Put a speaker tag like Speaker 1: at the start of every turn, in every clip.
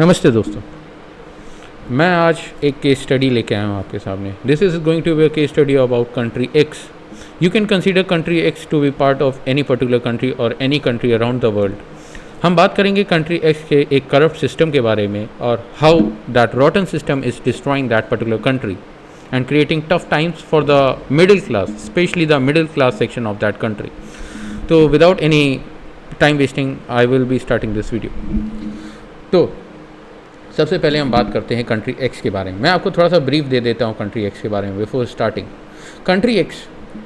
Speaker 1: नमस्ते दोस्तों, मैं आज एक केस स्टडी लेके आया हूँ आपके सामने। This is going to be a case study about country X. You can consider country X to be part of any particular country और any country around the world. हम बात करेंगे कंट्री एक्स के एक करप्ट सिस्टम के बारे में और how that rotten system is destroying that particular country and creating tough times for the middle class, specially the middle class section of that country. तो without any time wasting I will be starting this video. तो सबसे पहले हम बात करते हैं country x के बारे में। मैं आपको थोड़ा सा ब्रीफ दे देता हूँ कंट्री एक्स के बारे में बिफोर स्टार्टिंग। कंट्री एक्स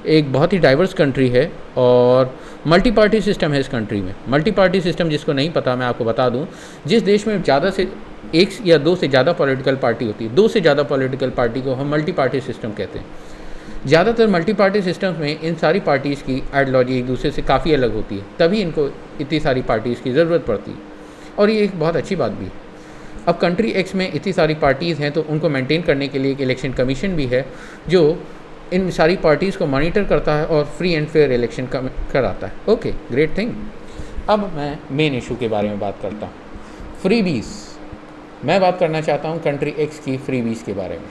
Speaker 1: एक बहुत ही डाइवर्स कंट्री है और मल्टी पार्टी सिस्टम है इस कंट्री में। मल्टी पार्टी सिस्टम जिसको नहीं पता मैं आपको बता दूं, जिस देश में ज़्यादा से एक या दो से ज़्यादा पॉलिटिकल पार्टी होती है, दो से ज़्यादा पॉलिटिकल पार्टी को हम मल्टी पार्टी सिस्टम कहते हैं। ज़्यादातर मल्टी पार्टी सिस्टम्स में इन सारी पार्टीज़ की आइडियोलॉजी एक दूसरे से काफ़ी अलग होती है, तभी इनको इतनी सारी पार्टीज़ की ज़रूरत पड़ती है और ये एक बहुत अच्छी बात भी है। अब कंट्री एक्स में इतनी सारी पार्टीज़ हैं तो उनको मेंटेन करने के लिए एक इलेक्शन कमीशन भी है जो इन सारी पार्टीज़ को मॉनिटर करता है और फ्री एंड फेयर इलेक्शन कराता है। Okay, great thing. अब मैं मेन इशू के बारे में बात करता हूँ, फ्रीबीज़। मैं बात करना चाहता हूँ कंट्री एक्स की फ्रीबीज़ के बारे में।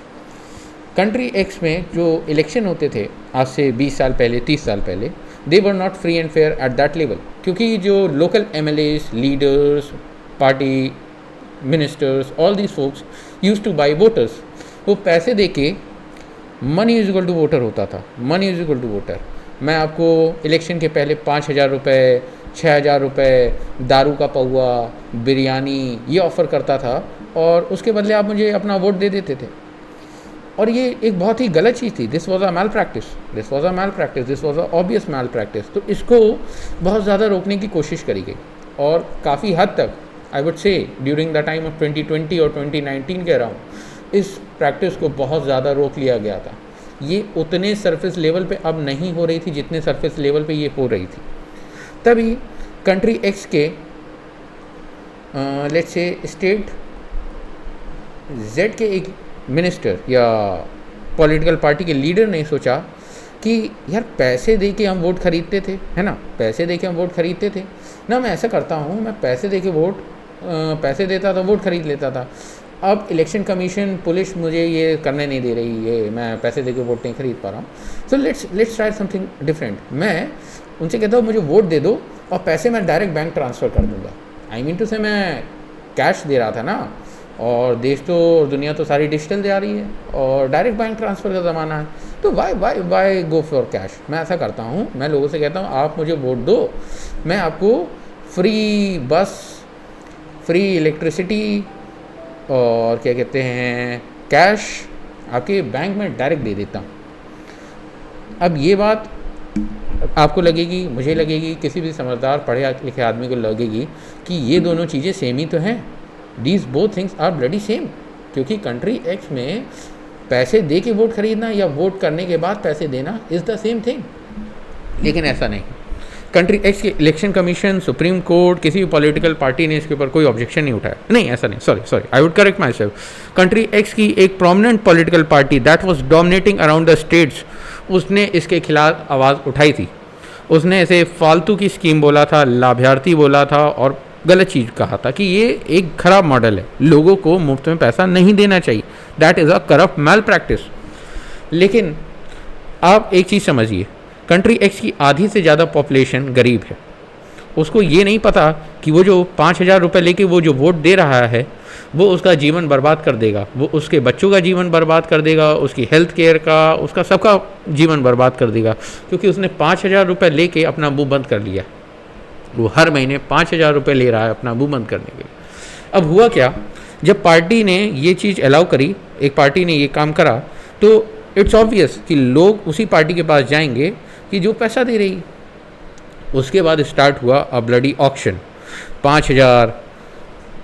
Speaker 1: कंट्री एक्स में जो इलेक्शन होते थे आज से 20 साल पहले, 30 साल पहले, they were not free and fair at that level, क्योंकि जो local MLAs, leaders, party ministers, all these folks use to buy voters. वो पैसे दे के money is equal to voter होता था। Money is equal to voter. मैं आपको इलेक्शन के पहले 5,000 रुपये, 6,000 रुपये, दारू का पौआ, बिरयानी ये ऑफ़र करता था और उसके बदले आप मुझे अपना वोट दे देते थे। और ये एक बहुत ही गलत चीज़ थी। This was a malpractice, this was a malpractice, this was a obvious malpractice. तो इसको बहुत ज़्यादा रोकने की कोशिश करी गई और काफ़ी हद तक I would say during the time of 2020 और 2019 के अराउंड इस प्रैक्टिस को बहुत ज़्यादा रोक लिया गया था। ये उतने सरफेस लेवल पे अब नहीं हो रही थी जितने सरफेस लेवल पे ये हो रही थी। तभी कंट्री एक्स के लेट्स से स्टेट जेड के एक मिनिस्टर या पॉलिटिकल पार्टी के लीडर ने सोचा कि यार पैसे दे के हम वोट खरीदते थे, है ना, पैसे दे के हम वोट खरीदते थे ना। मैं ऐसा करता हूँ, मैं पैसे दे के पैसे देता था, वोट खरीद लेता था। अब इलेक्शन कमीशन, पुलिस मुझे ये करने नहीं दे रही, ये मैं पैसे दे के वोट नहीं खरीद पा रहा हूँ। So let's try something different. मैं उनसे कहता हूँ मुझे वोट दे दो और पैसे मैं डायरेक्ट बैंक ट्रांसफ़र कर दूँगा। आई मीन टू से मैं कैश दे रहा था ना, और देश तो और दुनिया तो सारी डिजिटल जा रही है और डायरेक्ट बैंक ट्रांसफ़र का ज़माना है, तो वाई गो फॉर कैश। मैं ऐसा करता हूँ, मैं लोगों से कहता हूँ आप मुझे वोट दो, मैं आपको फ्री बस, फ्री इलेक्ट्रिसिटी और क्या कहते हैं कैश आपके बैंक में डायरेक्ट दे देता हूँ। अब ये बात आपको लगेगी, मुझे लगेगी, किसी भी समझदार पढ़े लिखे आदमी को लगेगी कि ये दोनों चीज़ें सेम ही तो हैं। These both things are bloody same, क्योंकि कंट्री एक्स में पैसे दे के वोट खरीदना या वोट करने के बाद पैसे देना इज़ द सेम थिंग। लेकिन ऐसा नहीं। कंट्री एक्स के इलेक्शन कमीशन, सुप्रीम कोर्ट, किसी भी पॉलिटिकल पार्टी ने इसके ऊपर कोई ऑब्जेक्शन नहीं उठाया। नहीं, ऐसा नहीं, sorry, I would correct my self. Country x की एक prominent political party that was dominating around the states, उसने इसके खिलाफ आवाज़ उठाई थी। उसने ऐसे फालतू की स्कीम बोला था, लाभार्थी बोला था और गलत चीज़ कहा था कि ये एक खराब मॉडल है, लोगों को मुफ्त में पैसा नहीं देना चाहिए, that is a corrupt malpractice. लेकिन आप एक चीज़ समझिए, कंट्री एक्स की आधी से ज़्यादा पॉपुलेशन गरीब है। उसको ये नहीं पता कि वो जो 5,000 रुपये लेके वो जो वोट दे रहा है वो उसका जीवन बर्बाद कर देगा, वो उसके बच्चों का जीवन बर्बाद कर देगा, उसकी हेल्थ केयर का, उसका सबका जीवन बर्बाद कर देगा, क्योंकि उसने 5,000 रुपये लेके अपना मुँह बंद कर लिया। वो हर महीने 5,000 रुपये ले रहा है अपना मुँह बंद करने के लिए। अब हुआ क्या, जब पार्टी ने ये चीज़ अलाउ करी, एक पार्टी ने ये काम करा, तो इट्स ऑब्वियस कि लोग उसी पार्टी के पास जाएंगे कि जो पैसा दे रही। उसके बाद स्टार्ट हुआ अ ब्लडी ऑक्शन। 5,000,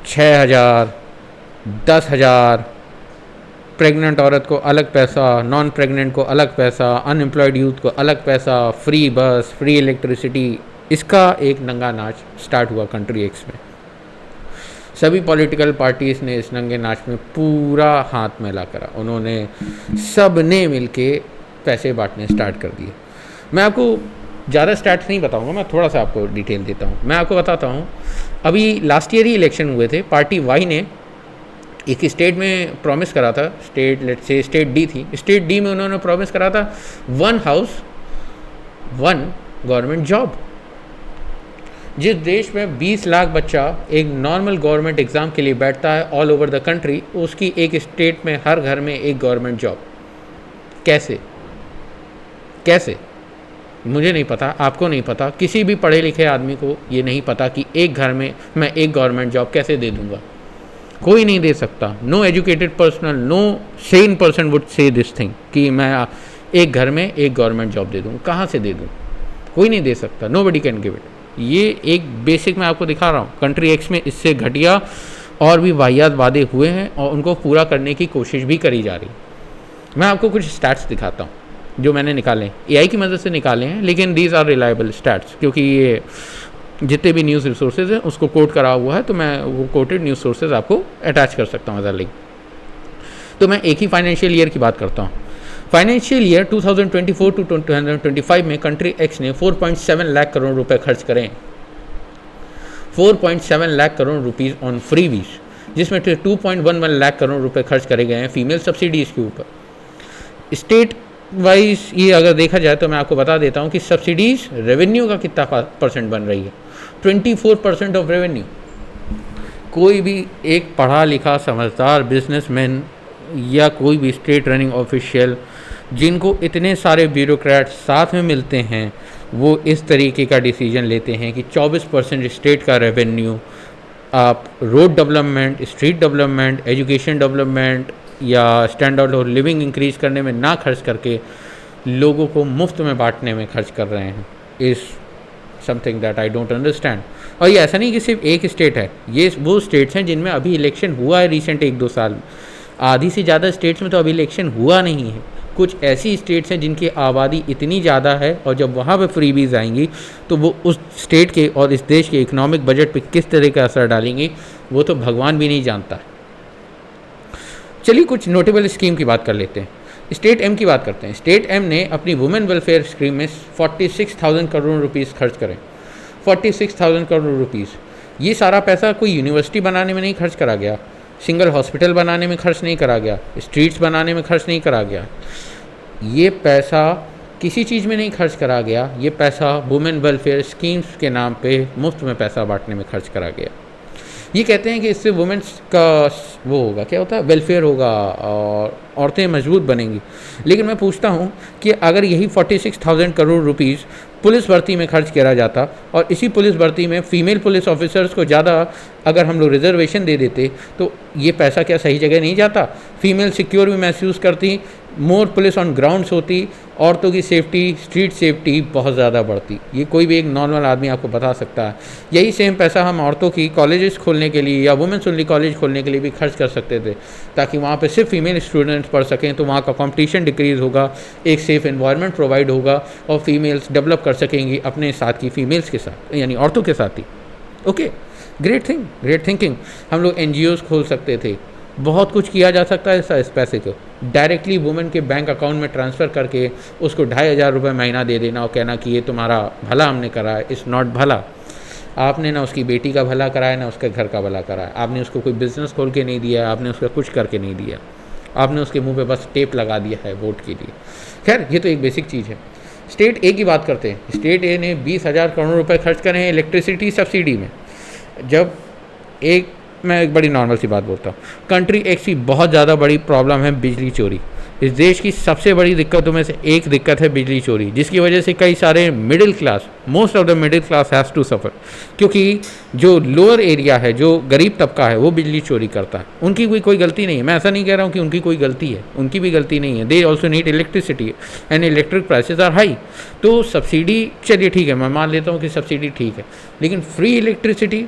Speaker 1: 6,000, 10,000, प्रेग्नेंट औरत को अलग पैसा, नॉन प्रेग्नेंट को अलग पैसा, अनएम्प्लॉयड यूथ को अलग पैसा, फ्री बस, फ्री इलेक्ट्रिसिटी। इसका एक नंगा नाच स्टार्ट हुआ कंट्री एक्स में। सभी पॉलिटिकल पार्टीज़ ने इस नंगे नाच में पूरा हाथ मैला करा। उन्होंने सब ने मिलके पैसे बांटने स्टार्ट कर दिए। मैं आपको ज़्यादा स्टैट्स नहीं बताऊंगा, मैं थोड़ा सा आपको डिटेल देता हूँ। मैं आपको बताता हूँ, अभी लास्ट ईयर ही इलेक्शन हुए थे। पार्टी वाई ने एक स्टेट में प्रॉमिस करा था, state let's say state D थी, स्टेट डी में उन्होंने प्रॉमिस करा था 1 हाउस 1 गवर्नमेंट जॉब। जिस देश में 20 लाख बच्चा एक नॉर्मल गवर्नमेंट एग्ज़ाम के लिए बैठता है ऑल ओवर द कंट्री, उसकी एक स्टेट में हर घर में एक गवर्नमेंट जॉब। कैसे कैसे मुझे नहीं पता, आपको नहीं पता, किसी भी पढ़े लिखे आदमी को ये नहीं पता कि एक घर में मैं एक गवर्नमेंट जॉब कैसे दे दूंगा। कोई नहीं दे सकता। No educated personal, no sane person would say this thing कि मैं एक घर में एक गवर्नमेंट जॉब दे दूँ। कहाँ से दे दूँ? कोई नहीं दे सकता। Nobody can give it. ये एक बेसिक मैं आपको दिखा रहा हूँ। कंट्री एक्स में इससे घटिया और भी वाहियात वादे हुए हैं और उनको पूरा करने की कोशिश भी करी जा रही। मैं आपको कुछ स्टैट्स दिखाता हूँ जो मैंने निकाले, एआई की मदद से निकाले हैं, लेकिन दीज आर रिलायबल स्टैट्स, क्योंकि ये जितने भी न्यूज़ रिसोर्सेज हैं उसको कोट करा हुआ है, तो मैं वो कोटेड न्यूज़ सोर्सेज आपको अटैच कर सकता हूँ एज अ लिंक। तो मैं एक ही फाइनेंशियल ईयर की बात करता हूँ। फाइनेंशियल ईयर 2024 टू 2025 में कंट्री एक्स ने 4.7 लाख करोड़ रुपए खर्च करें। 4.7 lakh crore rupees on freebies, जिसमें 2.11 लाख करोड़ रुपए खर्च करे गए हैं फीमेल सब्सिडीज़ के ऊपर। स्टेट वाइज ये अगर देखा जाए तो मैं आपको बता देता हूँ कि सब्सिडीज़ रेवेन्यू का कितना परसेंट बन रही है। 24% ऑफ रेवेन्यू। कोई भी एक पढ़ा लिखा समझदार बिजनेसमैन या कोई भी स्टेट रनिंग ऑफिशियल जिनको इतने सारे ब्यूरोक्रेट साथ में मिलते हैं, वो इस तरीके का डिसीजन लेते हैं कि 24% स्टेट का रेवेन्यू आप road development, street development, education development या स्टैंडर्ड ऑफ लिविंग इंक्रीज़ करने में ना खर्च करके लोगों को मुफ्त में बांटने में खर्च कर रहे हैं। Is something that I don't understand. और ये ऐसा नहीं कि सिर्फ एक स्टेट है, ये वो स्टेट्स हैं जिनमें अभी इलेक्शन हुआ है रिसेंट 1-2 साल में। आधी से ज़्यादा स्टेट्स में तो अभी इलेक्शन हुआ नहीं है। कुछ ऐसी स्टेट्स हैं जिनकी आबादी इतनी ज़्यादा है और जब वहाँ पे फ्रीबीज आएंगी तो वो उस स्टेट के और इस देश के इकोनॉमिक बजट पे किस तरह का असर डालेंगी वो तो भगवान भी नहीं जानता। चलिए कुछ नोटेबल स्कीम की बात कर लेते हैं। स्टेट एम की बात करते हैं। स्टेट एम ने अपनी वुमेन वेलफेयर स्कीम में 46,000 करोड़ रुपीज़ खर्च करें। 46,000 करोड़ रुपीज़। ये सारा पैसा कोई यूनिवर्सिटी बनाने में नहीं खर्च करा गया, सिंगल हॉस्पिटल बनाने में खर्च नहीं करा गया, स्ट्रीट्स बनाने में खर्च नहीं करा गया। ये पैसा किसी चीज़ में नहीं खर्च करा गया। ये पैसा वुमेन वेलफेयर स्कीम्स के नाम पे मुफ्त में पैसा बांटने में खर्च करा गया। ये कहते हैं कि इससे वुमेन्स का वो होगा, क्या होता है, वेलफेयर होगा और औरतें मजबूत बनेंगी। लेकिन मैं पूछता हूँ कि अगर यही 46,000 करोड़ रुपीज़ पुलिस भर्ती में खर्च किया जाता और इसी पुलिस भर्ती में फ़ीमेल पुलिस ऑफिसर्स को ज़्यादा अगर हम लोग रिजर्वेशन दे देते तो ये पैसा क्या सही जगह नहीं जाता? फीमेल सिक्योर भी महसूस करती, मोर पुलिस ऑन ग्राउंड्स होती, औरतों की सेफ्टी, स्ट्रीट सेफ्टी बहुत ज़्यादा बढ़ती। ये कोई भी एक नॉर्मल आदमी आपको बता सकता है। यही सेम पैसा हम औरतों की कॉलेजेस खोलने के लिए या वुमेन्स ओनली कॉलेज खोलने के लिए भी खर्च कर सकते थे, ताकि वहाँ पे सिर्फ फीमेल स्टूडेंट्स पढ़ सकें, तो वहाँ का कंपटीशन डिक्रीज़ होगा, एक सेफ़ एनवायरनमेंट प्रोवाइड होगा और फीमेल्स डेवलप कर सकेंगी अपने साथ की फीमेल्स के साथ, यानी औरतों के साथ ही। Okay, great thing, great thinking. हम लोग NGOs खोल सकते थे, बहुत कुछ किया जा सकता है इस पैसे को डायरेक्टली वुमेन के बैंक अकाउंट में ट्रांसफ़र करके उसको 2,500 रुपये महीना दे देना और कहना कि ये तुम्हारा भला हमने करा है। इट्स नॉट भला। आपने ना उसकी बेटी का भला कराया ना उसके घर का भला कराया। आपने उसको कोई बिज़नेस खोल के नहीं दिया, आपने उसका कुछ करके नहीं दिया, आपने उसके मुंह पे बस टेप लगा दिया है वोट के लिए। खैर, ये तो एक बेसिक चीज़ है। स्टेट ए की बात करते हैं। स्टेट ए ने 20,000 करोड़ रुपये खर्च करे हैं इलेक्ट्रिसिटी सब्सिडी में। जब मैं एक बड़ी नॉर्मल सी बात बोलता हूँ, कंट्री एक्स की बहुत ज़्यादा बड़ी प्रॉब्लम है बिजली चोरी। इस देश की सबसे बड़ी दिक्कतों में से एक दिक्कत है बिजली चोरी, जिसकी वजह से कई सारे middle class, most of the middle class has to suffer, क्योंकि जो लोअर एरिया है, जो गरीब तबका है, वो बिजली चोरी करता है। उनकी भी कोई गलती नहीं है। मैं ऐसा नहीं कह रहा हूँ कि उनकी कोई गलती है, उनकी भी गलती नहीं है। They also need electricity and electric prices are high. तो सब्सिडी, चलिए ठीक है, मैं मान लेता हूँ कि सब्सिडी ठीक है, लेकिन फ्री इलेक्ट्रिसिटी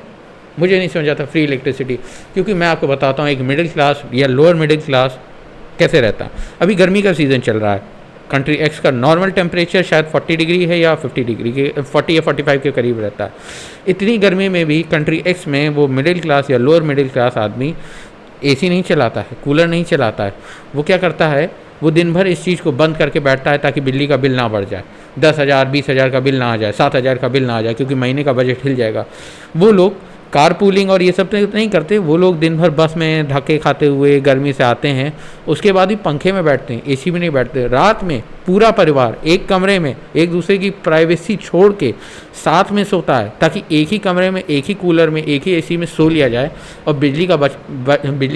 Speaker 1: मुझे नहीं समझ आता। फ्री इलेक्ट्रिसिटी, क्योंकि मैं आपको बताता हूँ एक मिडिल क्लास या लोअर मिडिल क्लास कैसे रहता है। अभी गर्मी का सीज़न चल रहा है। कंट्री एक्स का नॉर्मल टेम्परेचर शायद 40 डिग्री है या 50 डिग्री के, 40 या 45 के करीब रहता है। इतनी गर्मी में भी कंट्री एक्स में वो मिडिल क्लास या लोअर मिडिल क्लास आदमी AC नहीं चलाता है, कूलर नहीं चलाता है। वो क्या करता है, वो दिन भर इस चीज़ को बंद करके बैठता है ताकि बिजली का बिल ना बढ़ जाए, 10,000 20,000 का बिल ना आ जाए, 7,000 का बिल ना आ जाए, क्योंकि महीने का बजट हिल जाएगा। वो लोग कार पूलिंग और ये सब तो नहीं करते वो लोग। दिन भर बस में धक्के खाते हुए गर्मी से आते हैं, उसके बाद भी पंखे में बैठते हैं, एसी में नहीं बैठते। रात में पूरा परिवार एक कमरे में एक दूसरे की प्राइवेसी छोड़ के साथ में सोता है, ताकि एक ही कमरे में एक ही कूलर में एक ही एसी में सो लिया जाए और बिजली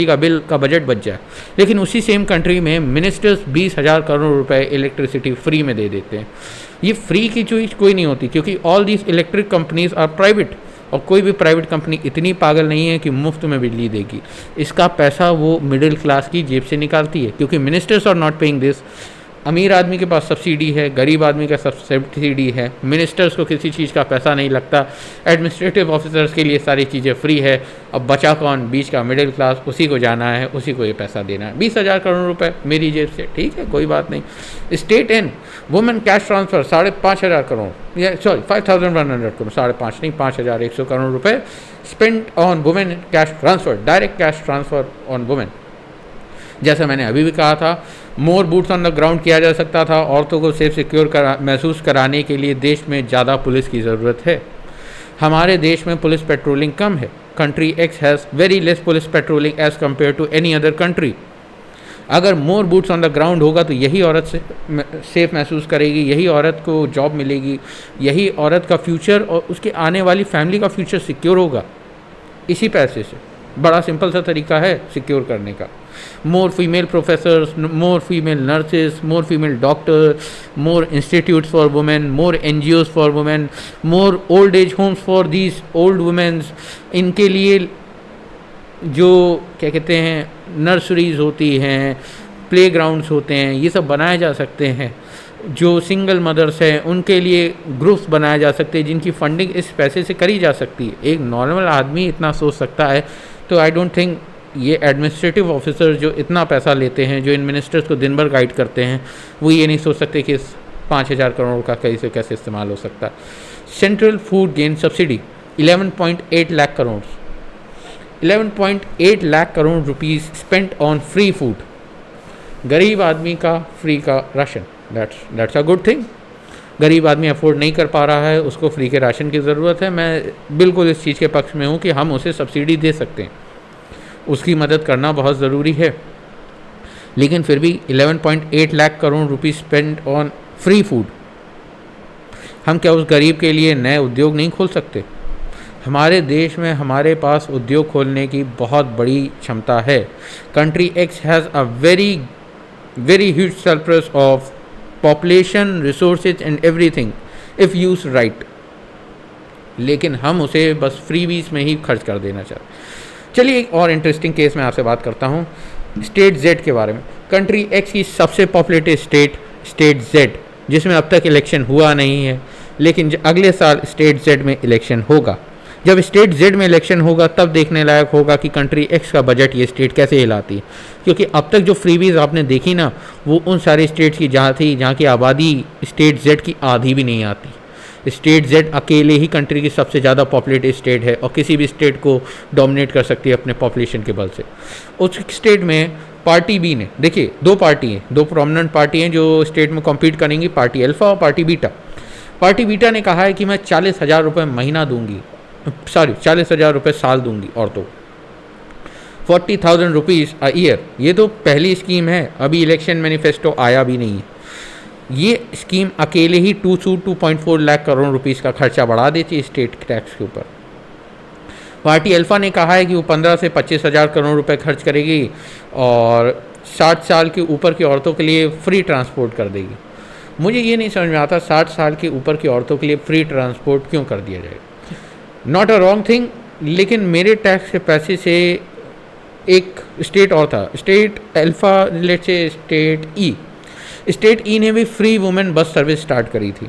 Speaker 1: का बिल का बजट बच जाए। लेकिन उसी सेम कंट्री में मिनिस्टर्स 20,000 करोड़ रुपए इलेक्ट्रिसिटी फ्री में दे देते हैं। ये फ्री की चीज़ कोई नहीं होती, क्योंकि all these electric companies are private, और कोई भी प्राइवेट कंपनी इतनी पागल नहीं है कि मुफ्त में बिजली देगी। इसका पैसा वो मिडिल क्लास की जेब से निकालती है, क्योंकि ministers are not paying this. अमीर आदमी के पास सब्सिडी है, गरीब आदमी का सब सब्सिडी है, मिनिस्टर्स को किसी चीज़ का पैसा नहीं लगता, एडमिनिस्ट्रेटिव ऑफिसर्स के लिए सारी चीज़ें फ्री है। अब बचा कौन? बीच का मिडिल क्लास, उसी को जाना है, उसी को ये पैसा देना है। 20,000 करोड़ रुपए मेरी जेब से, ठीक है, कोई बात नहीं। State and women cash transfer 5,500 crore, या सॉरी 5,100 करोड़, 5,500 नहीं 5,100 करोड़ रुपए spend on women cash transfer, direct cash transfer on women. जैसा मैंने अभी भी कहा था, मोर बूट्स ऑन द ग्राउंड किया जा सकता था। औरतों को सेफ सिक्योर महसूस कराने के लिए देश में ज़्यादा पुलिस की ज़रूरत है। हमारे देश में पुलिस पेट्रोलिंग कम है। Country X has very less police patrolling as compare to any other country. अगर more boots on the ground होगा तो यही औरत से सेफ महसूस करेगी, यही औरत को जॉब मिलेगी, यही औरत का फ्यूचर और उसके आने वाली फैमिली का फ्यूचर सिक्योर होगा इसी पैसे से। बड़ा सिंपल सा तरीका है सिक्योर करने का। More female professors, more female nurses, more female doctor, more institutes for women, more NGOs for women, more old age homes for these old womens. इनके लिए जो क्या कहते हैं नर्सरीज होती हैं, प्ले ग्राउंड्स होते हैं, ये सब बनाए जा सकते हैं। जो सिंगल मदर्स हैं उनके लिए ग्रुप्स बनाए जा सकते हैं जिनकी फंडिंग इस पैसे से करी जा सकती है। एक नॉर्मल आदमी इतना सोच सकता है, तो आई डोंट थिंक ये एडमिनिस्ट्रेटिव ऑफिसर जो इतना पैसा लेते हैं, जो इन मिनिस्टर्स को दिन भर गाइड करते हैं, वो ये नहीं सोच सकते कि इस 5,000 करोड़ का कैसे कैसे इस्तेमाल हो सकता है। Central food gain subsidy 11.8 lakh crore, 11.8 lakh crore rupees spent on free food. गरीब आदमी का फ्री का ration, that's a good thing. गरीब आदमी अफोर्ड नहीं कर पा रहा है, उसको फ्री के राशन की ज़रूरत है। मैं बिल्कुल इस चीज़ के पक्ष में हूँ कि हम उसे सब्सिडी दे सकते हैं, उसकी मदद करना बहुत ज़रूरी है। लेकिन फिर भी 11.8 lakh crore rupees spend on free food, हम क्या उस गरीब के लिए नए उद्योग नहीं खोल सकते? हमारे देश में हमारे पास उद्योग खोलने की बहुत बड़ी क्षमता है। Country X has a very very huge surplus of population, resources and everything if use right, लेकिन हम उसे बस फ्रीबीज में ही खर्च कर देना चाहते। चलिए एक और इंटरेस्टिंग केस में आपसे बात करता हूँ, स्टेट जेड के बारे में। कंट्री एक्स की सबसे पॉपुलेटेड स्टेट जेड, जिसमें अब तक इलेक्शन हुआ नहीं है, लेकिन अगले साल स्टेट जेड में इलेक्शन होगा। जब स्टेट जेड में इलेक्शन होगा तब देखने लायक होगा कि कंट्री एक्स का बजट ये स्टेट कैसे हिलाती है, क्योंकि अब तक जो फ्रीबीज आपने देखी ना, वो उन सारे स्टेट्स की जहाँ थी जहाँ की आबादी स्टेट जेड की आधी भी नहीं आती। स्टेट जेड अकेले ही कंट्री की सबसे ज़्यादा पॉपुलेटेड स्टेट है और किसी भी स्टेट को डोमिनेट कर सकती है अपने पॉपुलेशन के बल से। उस स्टेट में पार्टी बी ने, देखिए दो पार्टी हैं, दो प्रोमिनेंट पार्टी हैं जो स्टेट में कॉम्पीट करेंगी, पार्टी अल्फा और पार्टी बीटा। पार्टी बीटा ने कहा है कि मैं 40,000 रुपये महीना दूंगी, 40,000 रुपये साल दूंगी औरतों, 40,000 रुपीज़ अ ईयर। ये तो पहली स्कीम है, अभी इलेक्शन मैनिफेस्टो आया भी नहीं है। ये स्कीम अकेले ही 2.4 लाख करोड़ रुपीस का खर्चा बढ़ा देती है स्टेट टैक्स के ऊपर। पार्टी अल्फा ने कहा है कि वो 15 से 25,000 करोड़ रुपए खर्च करेगी और 60 साल के ऊपर की औरतों के लिए फ्री ट्रांसपोर्ट कर देगी। मुझे ये नहीं समझ में आता 60 साल के ऊपर की औरतों के लिए फ्री ट्रांसपोर्ट क्यों कर दिया जाए। नॉट अ रॉन्ग थिंग, लेकिन मेरे टैक्स के पैसे से एक स्टेट और था, स्टेट अल्फा रिलेट से स्टेट ई ने भी free women bus service start करी थी।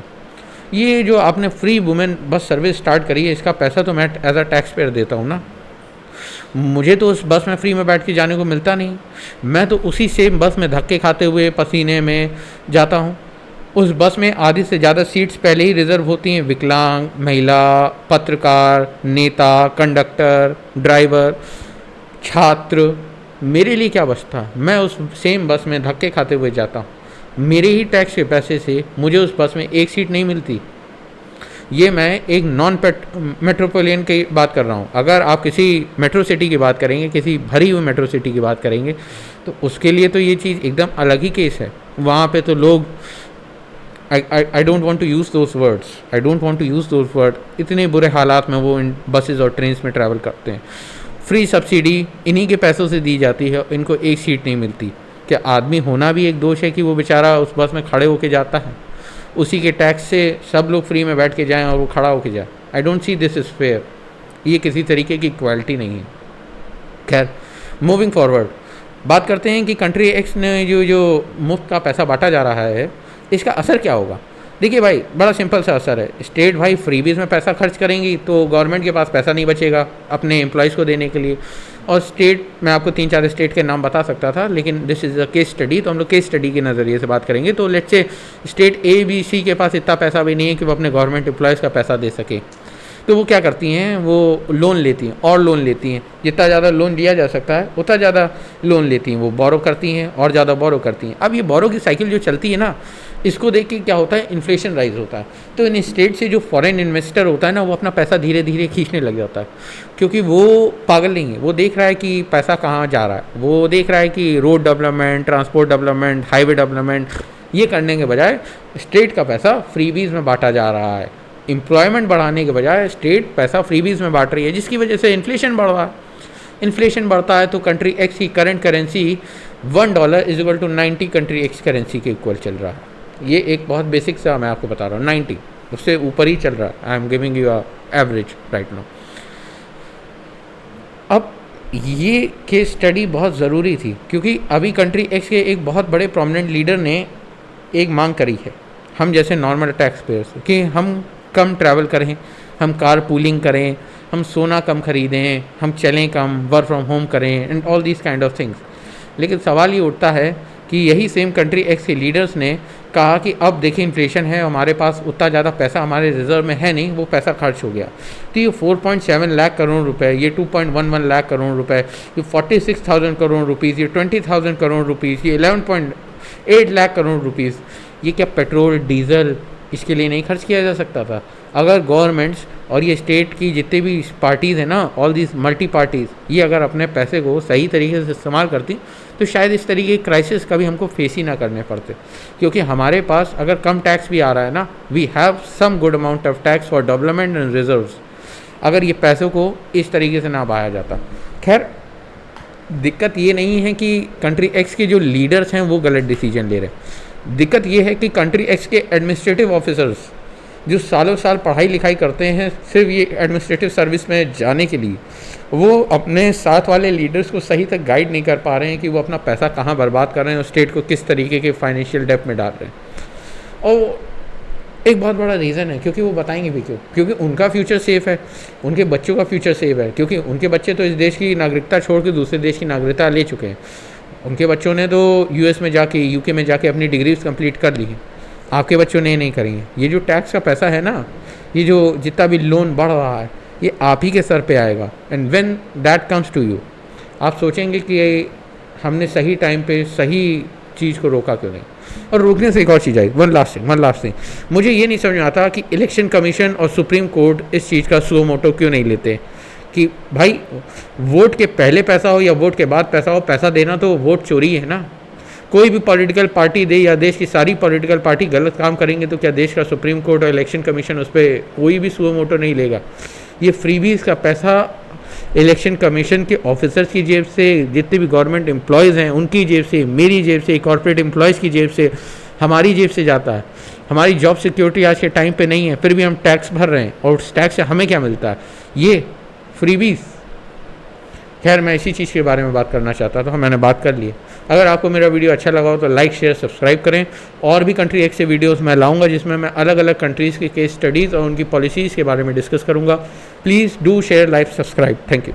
Speaker 1: ये जो आपने free women bus service start करी है, इसका पैसा तो मैं एज अ टैक्स पेयर देता हूँ ना, मुझे तो उस बस में फ्री में बैठ के जाने को मिलता नहीं। मैं तो उसी सेम बस में धक्के खाते हुए पसीने में जाता हूँ। उस बस में आधी से ज़्यादा सीट्स पहले ही रिजर्व होती हैं विकलांग, महिला, पत्रकार, नेता, कंडक्टर, ड्राइवर, छात्र। मेरे लिए क्या बस था, मैं उस सेम बस में धक्के खाते हुए जाता हूँ। मेरे ही टैक्स के पैसे से मुझे उस बस में एक सीट नहीं मिलती। ये मैं एक नॉन मेट्रोपोलियन की बात कर रहा हूँ। अगर आप किसी मेट्रो सिटी की बात करेंगे, किसी भरी हुई मेट्रो सिटी की बात करेंगे, तो उसके लिए तो ये चीज़ एकदम अलग ही केस है। वहाँ पे तो लोग I don't want to use those words, I don't want to use those word, इतने बुरे हालात में वो इन बसेस और ट्रेन में ट्रैवल करते हैं। फ्री सब्सिडी इन्हीं के पैसों से दी जाती है, इनको एक सीट नहीं मिलती। क्या आदमी होना भी एक दोष है कि वो बेचारा उस बस में खड़े होके जाता है? उसी के टैक्स से सब लोग फ्री में बैठ के जाएं और वो खड़ा होके जाए। I don't see this is fair. ये किसी तरीके की इक्वालिटी नहीं है। खैर, मूविंग फॉरवर्ड बात करते हैं कि कंट्री एक्स ने जो मुफ्त का पैसा बांटा जा रहा है, इसका असर क्या होगा। देखिए भाई, बड़ा सिंपल सा असर है। स्टेट भाई फ्रीबीज में पैसा खर्च करेंगी तो गवर्नमेंट के पास पैसा नहीं बचेगा अपने एम्प्लॉयज़ को देने के लिए। और स्टेट, मैं आपको 3-4 स्टेट के नाम बता सकता था, लेकिन this is a case study, तो हम लोग केस स्टडी के नज़रिए से बात करेंगे। तो लेट्स से स्टेट ABC के पास इतना पैसा भी नहीं है कि वो अपने गवर्नमेंट एम्प्लॉयज़ का पैसा दे सके, तो वो क्या करती हैं, वो लोन लेती हैं और लोन लेती हैं। जितना ज़्यादा लोन लिया जा सकता है उतना ज़्यादा लोन लेती हैं, वो बोरो करती हैं और ज़्यादा बोरो करती हैं। अब ये बोरो की साइकिल जो चलती है ना, इसको देख के क्या होता है, इन्फ्लेशन राइज होता है। तो इन स्टेट से जो फॉरेन इन्वेस्टर होता है ना, वो अपना पैसा धीरे धीरे खींचने लग जाता है, क्योंकि वो पागल नहीं है। वो देख रहा है कि पैसा कहाँ जा रहा है, वो देख रहा है कि road development, transport development, highway development, ये करने के बजाय स्टेट का पैसा फ्रीबीज में बांटा जा रहा है। एम्प्लॉयमेंट बढ़ाने के बजाय स्टेट पैसा फ्रीबीज में बांट रही है, जिसकी वजह से इन्फ्लेशन बढ़ रहा है। इन्फ्लेशन बढ़ता है तो कंट्री एक्स की current currency $1 = 90 country x currency के इक्वल चल रहा है। ये एक बहुत बेसिक सा मैं आपको बता रहा हूँ, 90 उससे ऊपर ही चल रहा है। I am giving you average right now. अब ये केस स्टडी बहुत ज़रूरी थी, क्योंकि अभी कंट्री एक्स के एक बहुत बड़े प्रोमिनेंट लीडर ने एक मांग करी है, हम जैसे नॉर्मल टैक्स पेयर्स, कि हम कम ट्रैवल करें, हम कार पूलिंग करें, हम सोना कम खरीदें, हम चलें कम, वर्क फ्रॉम होम करें and all these kind of things. लेकिन सवाल ये उठता है कि यही सेम कंट्री एक्स के लीडर्स ने कहा कि अब देखिए इन्फ्लेशन है, हमारे पास उतना ज़्यादा पैसा हमारे रिजर्व में है नहीं, वो पैसा खर्च हो गया। तो ये 4.7 लाख करोड़ रुपए, ये 2.11 लाख करोड़ रुपए, ये 46,000 करोड़ रुपीज़, ये 20,000 करोड़ रुपीज़, ये 11.8 लाख करोड़ रुपीज़, ये क्या पेट्रोल डीजल इसके लिए नहीं खर्च किया जा सकता था? अगर गवर्नमेंट्स और ये स्टेट की जितने भी पार्टीज़ हैं ना, ऑल दीज मल्टी पार्टीज़, ये अगर अपने पैसे को सही तरीके से इस्तेमाल करती तो शायद इस तरीके के क्राइसिस कभी हमको फेस ही ना करने पड़ते। क्योंकि हमारे पास अगर कम टैक्स भी आ रहा है ना, we have some good amount of tax for development and reserves, अगर ये पैसों को इस तरीके से ना बहाया जाता। खैर, दिक्कत ये नहीं है कि कंट्री एक्स के जो लीडर्स हैं वो गलत डिसीजन ले रहे हैं। दिक्कत ये है कि कंट्री एक्स के एडमिनिस्ट्रेटिव ऑफिसर्स जो सालों साल पढ़ाई लिखाई करते हैं सिर्फ ये एडमिनिस्ट्रेटिव सर्विस में जाने के लिए, वो अपने साथ वाले लीडर्स को सही तक गाइड नहीं कर पा रहे हैं कि वो अपना पैसा कहाँ बर्बाद कर रहे हैं और स्टेट को किस तरीके के फाइनेंशियल डेप्थ में डाल रहे हैं। और एक बहुत बड़ा रीज़न है, क्योंकि वो बताएंगे भी क्यों, क्योंकि उनका फ्यूचर सेफ़ है, उनके बच्चों का फ्यूचर सेफ है, क्योंकि उनके बच्चे तो इस देश की नागरिकता छोड़ के दूसरे देश की नागरिकता ले चुके हैं। उनके बच्चों ने तो US में जाके, UK में जाके अपनी डिग्रीज कंप्लीट कर ली है, आपके बच्चों ने नहीं करेंगे। ये जो टैक्स का पैसा है ना, ये जो जितना भी लोन बढ़ रहा है, ये आप ही के सर पे आएगा। And when that comes to you, आप सोचेंगे कि हमने सही टाइम पे सही चीज़ को रोका क्यों नहीं। और रोकने से एक और चीज़ आई, वन लास्ट थिंग, मुझे ये नहीं समझ में आता कि इलेक्शन कमीशन और सुप्रीम कोर्ट इस चीज़ का सुओ मोटो क्यों नहीं लेते कि भाई वोट के पहले पैसा हो या वोट के बाद पैसा हो, पैसा देना तो वोट चोरी है ना। कोई भी पॉलिटिकल पार्टी दे या देश की सारी पॉलिटिकल पार्टी गलत काम करेंगे तो क्या देश का सुप्रीम कोर्ट और इलेक्शन कमीशन उस पर कोई भी सुओ मोटो नहीं लेगा? ये फ्रीबीज का पैसा इलेक्शन कमीशन के ऑफिसर्स की जेब से, जितने भी गवर्नमेंट एम्प्लॉयज़ हैं उनकी जेब से, मेरी जेब से, कॉर्पोरेट एम्प्लॉयज़ की जेब से, हमारी जेब से जाता है। हमारी जॉब सिक्योरिटी आज के टाइम पे नहीं है, फिर भी हम टैक्स भर रहे हैं, और उस टैक्स से हमें क्या मिलता है? ये फ्रीबीज। खैर, मैं इसी चीज़ के बारे में बात करना चाहता था, मैंने बात कर ली। अगर आपको मेरा वीडियो अच्छा लगा हो तो लाइक शेयर सब्सक्राइब करें। और भी कंट्री एक्स से वीडियोस मैं लाऊंगा जिसमें मैं अलग अलग कंट्रीज़ के केस स्टडीज़ और उनकी पॉलिसीज़ के बारे में डिस्कस करूंगा। Please do share, like, subscribe. Thank you.